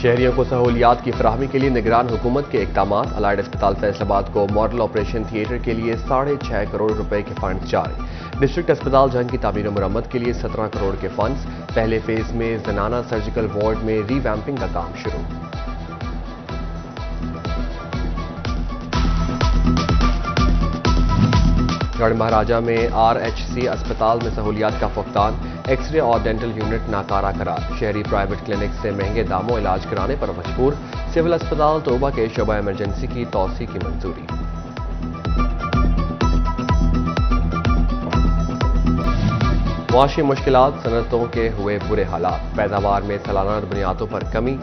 شہریوں کو سہولیات کی فراہمی کے لیے نگران حکومت کے اقدامات۔ الائڈ اسپتال فیصل آباد کو ماڈل آپریشن تھیٹر کے لیے 6.5 کروڑ روپے کے فنڈز جاری۔ ڈسٹرکٹ اسپتال جنگ کی تعمیر و مرمت کے لیے 17 کروڑ کے فنڈز۔ پہلے فیز میں زنانہ سرجیکل وارڈ میں ری ویمپنگ کا کام شروع۔ گڑھ مہاراجہ میں RHC اسپتال میں سہولیات کا فقدان۔ ایکس رے اور ڈینٹل یونٹ ناکارہ قرار۔ شہری پرائیویٹ کلینک سے مہنگے داموں علاج کرانے پر مجبور۔ سول اسپتال توبہ کے شعبہ ایمرجنسی کی توسیع کی منظوری۔ معاشی مشکلات، صنعتوں کے ہوئے برے حالات۔ پیداوار میں سالانہ بنیادوں پر کمی۔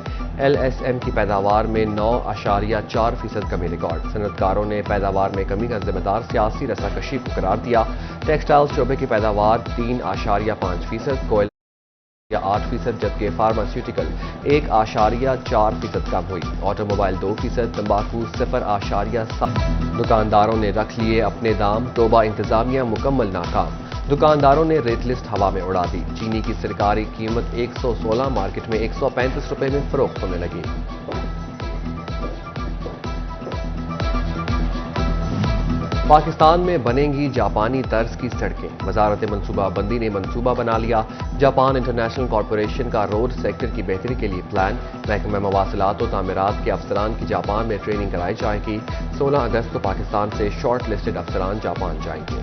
LSM کی پیداوار میں 9.4% کمی ریکارڈ۔ صنعتکاروں نے پیداوار میں کمی کا ذمہ دار سیاسی رساکشی کو قرار دیا۔ ٹیکسٹائل شعبے کی پیداوار 3.5%، کوئلہ 8%، جبکہ فارماسیوٹیکل 1.4% کم ہوئی۔ آٹو موبائل 2%، تمباکو 0.7%۔ دکانداروں نے رکھ لیے اپنے دام، توبہ انتظامیہ مکمل ناکام۔ دکانداروں نے ریٹ لسٹ ہوا میں اڑا دی۔ چینی کی سرکاری قیمت 116 مارکیٹ میں 135 روپے میں فروخت ہونے لگی۔ پاکستان میں بنیں گی جاپانی طرز کی سڑکیں۔ وزارت منصوبہ بندی نے منصوبہ بنا لیا۔ جاپان انٹرنیشنل کارپوریشن کا روڈ سیکٹر کی بہتری کے لیے پلان۔ محکمہ مواصلات و تعمیرات کے افسران کی جاپان میں ٹریننگ کرائی جائے گی۔ 16 اگست کو پاکستان سے شارٹ لسٹڈ افسران جاپان جائیں گے۔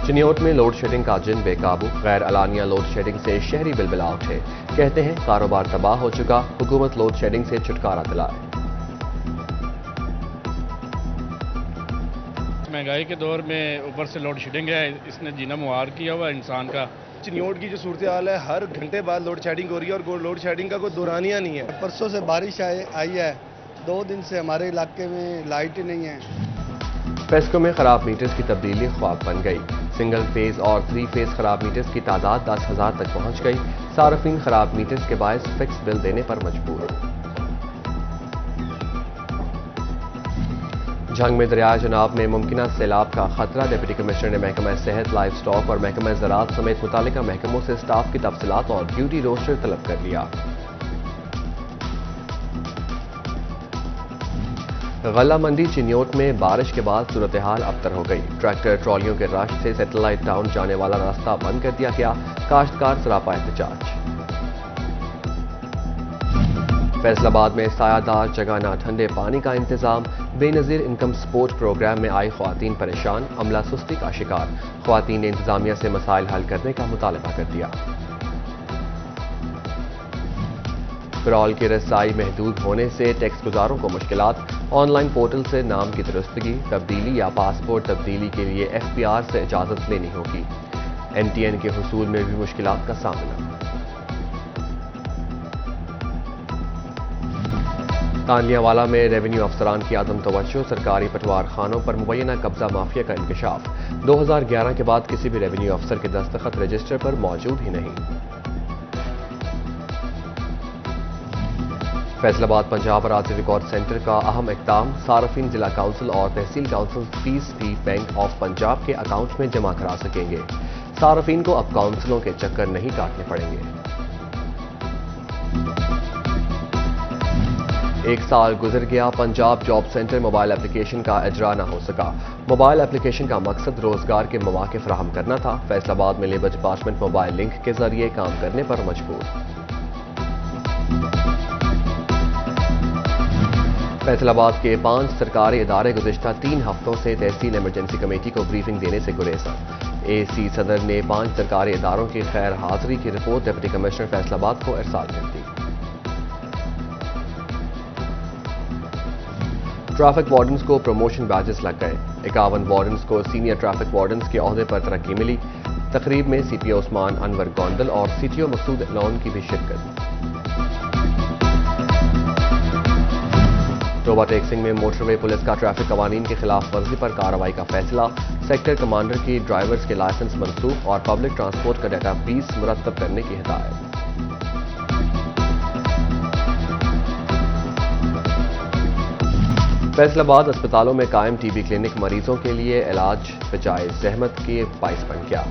چنیوٹ میں لوڈ شیڈنگ کا جن بے قابو۔ غیر اعلانیہ لوڈ شیڈنگ سے شہری بلبلا اٹھے۔ کہتے ہیں کاروبار تباہ ہو چکا، حکومت لوڈ شیڈنگ سے چھٹکارا دلائے۔ مہنگائی کے دور میں اوپر سے لوڈ شیڈنگ ہے، اس نے جینا موار کیا ہوا انسان کا۔ چنیوٹ کی جو صورتحال ہے، ہر گھنٹے بعد لوڈ شیڈنگ ہو رہی ہے اور لوڈ شیڈنگ کا کوئی دورانیہ نہیں ہے۔ پرسوں سے بارش آئی ہے، 2 دن سے ہمارے علاقے میں لائٹ ہی نہیں ہے۔ پیسکو میں خراب میٹرز کی تبدیلی خواب بن گئی۔ سنگل فیز اور 3 فیز خراب میٹرز کی تعداد 10,000 تک پہنچ گئی۔ صارفین خراب میٹرز کے باعث فکس بل دینے پر مجبور۔ جنگ میں دریائے جناب میں ممکنہ سیلاب کا خطرہ۔ ڈپٹی کمشنر نے محکمہ صحت، لائف سٹاک اور محکمہ زراعت سمیت متعلقہ محکموں سے سٹاف کی تفصیلات اور ڈیوٹی روسٹر طلب کر لیا۔ غلہ منڈی چنیوٹ میں بارش کے بعد صورتحال ابتر ہو گئی۔ ٹریکٹر ٹرالیوں کے رش سے سیٹلائٹ ٹاؤن جانے والا راستہ بند کر دیا گیا۔ کاشتکار سراپا احتجاج۔ فیصل آباد میں سایہ دار جگہ نہ ٹھنڈے پانی کا انتظام۔ بے نظیر انکم سپورٹ پروگرام میں آئی خواتین پریشان، عملہ سستی کا شکار۔ خواتین نے انتظامیہ سے مسائل حل کرنے کا مطالبہ کر دیا۔ پیرول کی رسائی محدود ہونے سے ٹیکس گزاروں کو مشکلات۔ آن لائن پورٹل سے نام کی درستگی، تبدیلی یا پاسپورٹ تبدیلی کے لیے FPR سے اجازت لینی ہوگی۔ NTN کے حصول میں بھی مشکلات کا سامنا۔ تانلیاوالا میں ریونیو افسران کی عدم توجہ، سرکاری پٹوار خانوں پر مبینہ قبضہ مافیا کا انکشاف۔ 2011 کے بعد کسی بھی ریونیو افسر کے دستخط رجسٹر پر موجود ہی نہیں۔ فیصل آباد پنجاب اراضی ریکارڈ سینٹر کا اہم اقدام۔ صارفین ضلع کونسل اور تحصیل کونسل فیس بھی بینک آف پنجاب کے اکاؤنٹ میں جمع کرا سکیں گے۔ صارفین کو اب کونسلوں کے چکر نہیں کاٹنے پڑیں گے۔ 1 سال گزر گیا، Punjab job centre mobile application کا اجرا نہ ہو سکا۔ موبائل اپلیکیشن کا مقصد روزگار کے مواقع فراہم کرنا تھا۔ فیصل آباد میں لیبر ڈپارٹمنٹ موبائل لنک کے ذریعے کام کرنے پر مجبور۔ فیصل آباد کے 5 سرکاری ادارے گزشتہ 3 ہفتوں سے تحصیل ایمرجنسی کمیٹی کو بریفنگ دینے سے گریزاں۔ AC صدر نے 5 سرکاری اداروں کی خیر حاضری کی رپورٹ ڈپٹی کمشنر فیصل آباد کو ارسال کر دی۔ ٹریفک وارڈنز کو پروموشن بیجز لگ گئے۔ 51 وارڈنز کو سینئر ٹریفک وارڈنز کے عہدے پر ترقی ملی۔ تقریب میں CPO عثمان انور گوندل اور CTO مقصود لون کی بھی شرکت۔ توبہ ٹیکسنگ میں موٹر وے پولیس کا ٹریفک قوانین کی خلاف ورزی پر کارروائی کا فیصلہ۔ سیکٹر کمانڈر کی ڈرائیورز کے لائسنس منسوخ اور پبلک ٹرانسپورٹ کا ڈیٹا بیس مرتب کرنے کی ہدایت۔ فیصل آباد اسپتالوں میں قائم ٹی بی کلینک مریضوں کے لیے علاج بجائے زحمت کے باعث بن گیا۔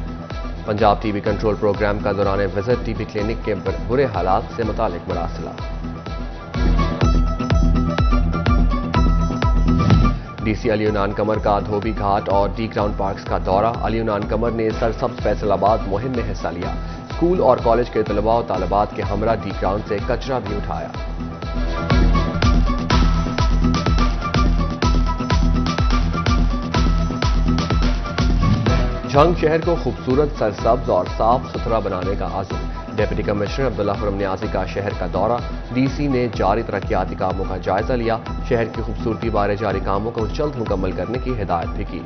Punjab T B control programme کا دوران وزٹ ٹی بی کلینک کے برے حالات سے متعلق مراسلہ۔ ڈی سی علی عنان قمر کا دھوبی گھاٹ اور ڈی گراؤنڈ پارکس کا دورہ۔ علی عنان قمر نے سرسبز فیصل آباد مہم میں حصہ لیا۔ اسکول اور کالج کے طلباء و طالبات کے ہمراہ ڈی گراؤنڈ سے کچرا بھی اٹھایا۔ جھنگ شہر کو خوبصورت، سرسبز اور صاف ستھرا بنانے کا عزم۔ ڈپٹی کمشنر عبداللہ خرم نیازی کا شہر کا دورہ۔ ڈی سی نے جاری ترقیاتی کاموں کا جائزہ لیا۔ شہر کی خوبصورتی بارے جاری کاموں کو جلد مکمل کرنے کی ہدایت بھی کی۔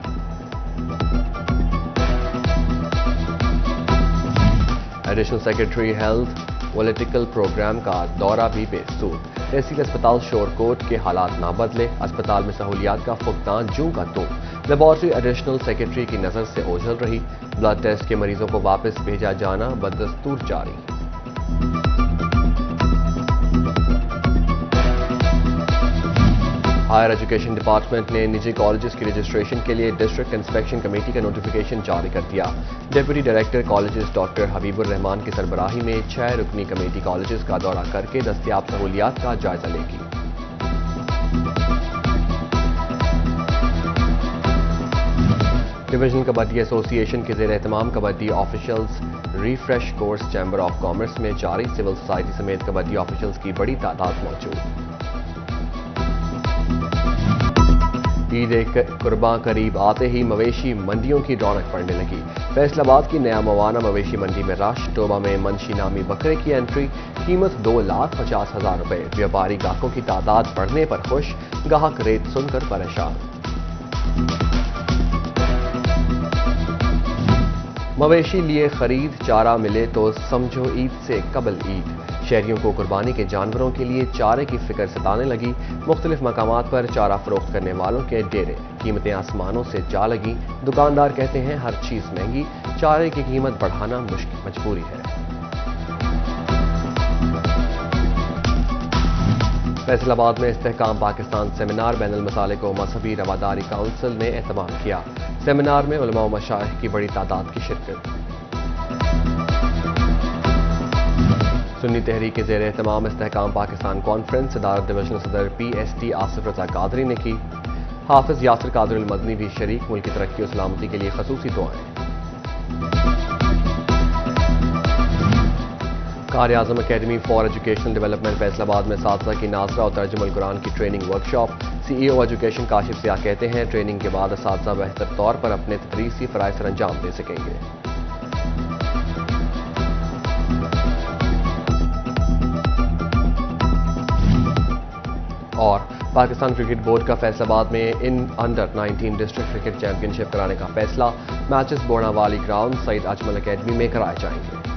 Additional secretary health political programme کا دورہ بھی بے سود۔ تحصیل اسپتال شورکوٹ کے حالات نہ بدلے، اسپتال میں سہولیات کا فقدان جوں کا توں۔ لیبارٹری ایڈیشنل سیکرٹری کی نظر سے اوجھل رہی۔ بلڈ ٹیسٹ کے مریضوں کو واپس بھیجا جانا بدستور جاری۔ ہائر ایجوکیشن ڈپارٹمنٹ نے نجی کالجز کی رجسٹریشن کے لیے ڈسٹرکٹ انسپیکشن کمیٹی کا نوٹیفیکیشن جاری کر دیا۔ ڈپٹی ڈائریکٹر کالجز ڈاکٹر حبیب الرحمان کی سربراہی میں 6 رکنی کمیٹی کالجز کا دورہ کر کے دستیاب سہولیات کا جائزہ لے گی۔ ڈویژنل کبڈی ایسوسی ایشن کے زیر اہتمام kabaddi officials refresh course chamber of commerce میں جاری۔ سول سوسائٹی سمیت کبڈی آفیشلز کی بڑی تعداد موجود۔ عید قرباں قریب آتے ہی مویشی منڈیوں کی رونق پڑنے لگی۔ فیصل آباد کی نیا موانہ مویشی منڈی میں رش۔ ٹوبہ میں منشی نامی بکرے کی انٹری، قیمت 2,50,000 روپے۔ ویاپاری گاہکوں کی تعداد بڑھنے پر خوش، گاہک ریٹ سن کر پریشان۔ مویشی لیے خرید چارہ ملے تو سمجھو عید سے قبل عید۔ شہریوں کو قربانی کے جانوروں کے لیے چارے کی فکر ستانے لگی۔ مختلف مقامات پر چارہ فروخت کرنے والوں کے ڈیرے، قیمتیں آسمانوں سے جا لگیں۔ دکاندار کہتے ہیں ہر چیز مہنگی، چارے کی قیمت بڑھانا مجبوری ہے۔ فیصل آباد میں استحکام پاکستان سیمینار بین المسالک و مذہبی رواداری کونسل نے اہتمام کیا۔ سیمینار میں علماء و مشائخ کی بڑی تعداد کی شرکت۔ سنی تحریک کے زیر اہتمام استحکام پاکستان کانفرنس صدارت ڈویژنل صدر پی ایس ٹی آصف رضا قادری نے کی۔ حافظ یاسر قادری المدنی بھی شریک۔ ملک کی ترقی و سلامتی کے لیے خصوصی دعائیں۔ Qari Azam academy for educational development Faisalabad میں اساتذہ کی ناظرہ اور ترجمہ القرآن کی training workshop. C E O education Kashif Sayyah کہتے ہیں ٹریننگ کے بعد اساتذہ بہتر طور پر اپنے تدریسی فرائض سر انجام دے سکیں گے۔ اور پاکستان کرکٹ بورڈ کا فیصل آباد میں انڈر 19 ڈسٹرکٹ کرکٹ چیمپئن شپ کرانے کا فیصلہ۔ میچز بوڑا والی گراؤنڈ سعید اجمل اکیڈمی میں کرائے جائیں گے۔